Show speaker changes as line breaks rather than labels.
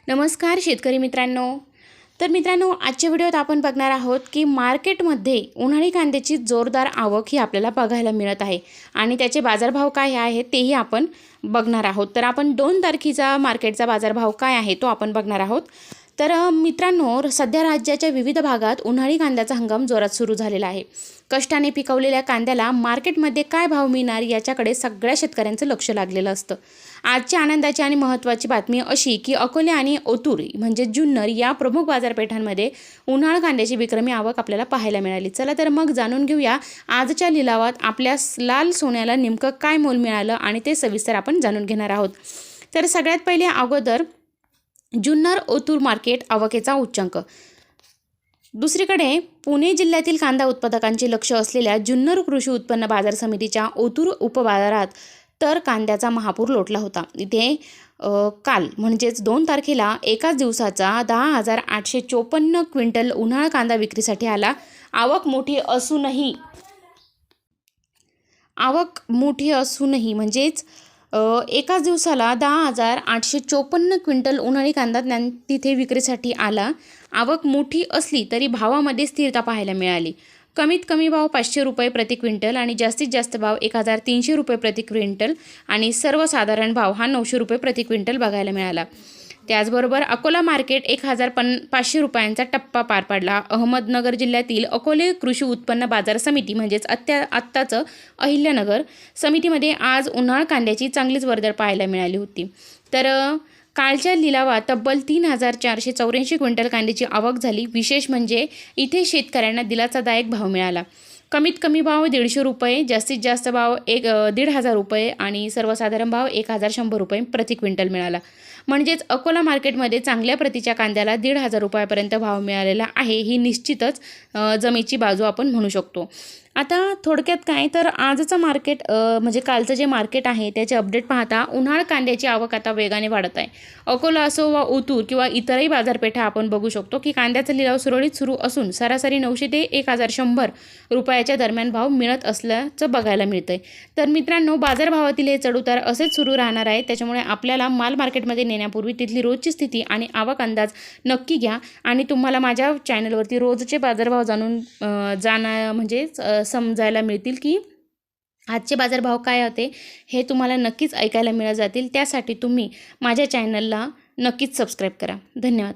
नमस्कार शेतकरी मित्रांनो। तर मित्रांनो, आजच्या व्हिडिओत आपण बघणार आहोत की मार्केटमध्ये उन्हाळी कांद्याची जोरदार आवक ही आपल्याला बघायला मिळत आहे आणि त्याचे बाजारभाव काय आहेत तेही आपण बघणार आहोत। तर आपण 2 तारखेचा मार्केटचा बाजारभाव काय आहे तो आपण बघणार आहोत। तर मित्रांनो, सध्या राज्याच्या विविध भागात उन्हाळी कांद्याचा हंगाम जोरात सुरू झालेला आहे। कष्टाने पिकवलेल्या कांद्याला मार्केटमध्ये काय भाव मिळणार याच्याकडे सगळ्या शेतकऱ्यांचं लक्ष लागलेलं असतं। आजची आनंदाची आणि महत्त्वाची बातमी अशी की अकोले आणि ओतूर म्हणजे जुन्नर या प्रमुख बाजारपेठांमध्ये उन्हाळ कांद्याची विक्रमी आवक आपल्याला पाहायला मिळाली। चला तर मग जाणून घेऊया आजच्या लिलावात आपल्या लाल सोन्याला नेमकं काय मोल मिळालं आणि ते सविस्तर आपण जाणून घेणार आहोत। तर सगळ्यात पहिले अगोदर जुन्नर ओतूर मार्केट आवकेचा उच्चांक। दुसरीकडे पुणे जिल्ह्यातील कांदा उत्पादकांचे लक्ष असलेल्या जुन्नर कृषी उत्पन्न बाजार समितीच्या ओतूर उपबाजारात तर कांद्याचा महापूर लोटला होता। इथे काल म्हणजेच 2 तारखेला एकाच दिवसाचा 10,854 क्विंटल उन्हाळ कांदा विक्रीसाठी आला। आवक मोठी असूनही म्हणजेच एकाच दिवसाला 10,854 क्विंटल उन्हाळी कांदा तिथे विक्रीसाठी आला। आवक मोठी असली तरी भावामध्ये स्थिरता पाहायला मिळाली। कमीत कमी भाव 500 रुपये प्रति क्विंटल आणि जास्तीत जास्त भाव 1,300 रुपये प्रति क्विंटल आणि सर्वसाधारण भाव हा 900 रुपये प्रति क्विंटल बघायला मिळाला। त्याचबरोबर अकोला मार्केट 1,500 रुपयांचा टप्पा पार पडला। अहमदनगर जिल्ह्यातील अकोले कृषी उत्पन्न बाजार समिती म्हणजेच आत्ताचं अहिल्यानगर समितीमध्ये आज उन्हाळ कांद्याची चांगलीच वर्दळ पाहायला मिळाली होती। तर कालच्या लिलावात तब्बल 3,484 क्विंटल कांद्याची आवक झाली। विशेष म्हणजे इथे शेतकऱ्यांना दिलासादायक भाव मिळाला। कमीत कमी भाव 150 रुपये, जास्तीत जास्त भाव 1,500 रुपये आणि सर्वसाधारण भाव 1,100 रुपये प्रति क्विंटल मिळाला। म्हणजेच अकोला मार्केटमध्ये चांगल्या प्रतीच्या कांद्याला 1,500 रुपयापर्यंत भाव मिळालेला आहे। ही निश्चितच जमेची बाजू आपण म्हणू शकतो। आता थोडक्यात काय तर आजचं मार्केट म्हणजे कालचं जे मार्केट आहे त्याचे अपडेट पाहता उन्हाळ कांद्याची आवक आता वेगाने वाढत आहे। अकोला असो वा ओतूर किंवा इतरही बाजारपेठा आपण बघू शकतो की कांद्याचा लिलाव सुरळीत सुरू असून सरासरी 900 ते 1,100 रुपयाच्या दरम्यान भाव मिळत असल्याचं बघायला मिळतंय। तर मित्रांनो, बाजारभावातील हे चढउतार असेच सुरू राहणार आहे। त्याच्यामुळे आपल्याला माल मार्केटमध्ये नेण्यापूर्वी तिथली रोजची स्थिती आणि आवक अंदाज नक्की घ्या आणि तुम्हाला माझ्या चॅनलवरती रोजचे बाजारभाव म्हणजे समजायला मिळतील की आजचे बाजारभाव काय होते हे तुम्हाला नक्कीच ऐकायला मिळत जातील। त्यासाठी तुम्ही माझ्या चॅनलला नक्कीच सबस्क्राईब करा। धन्यवाद।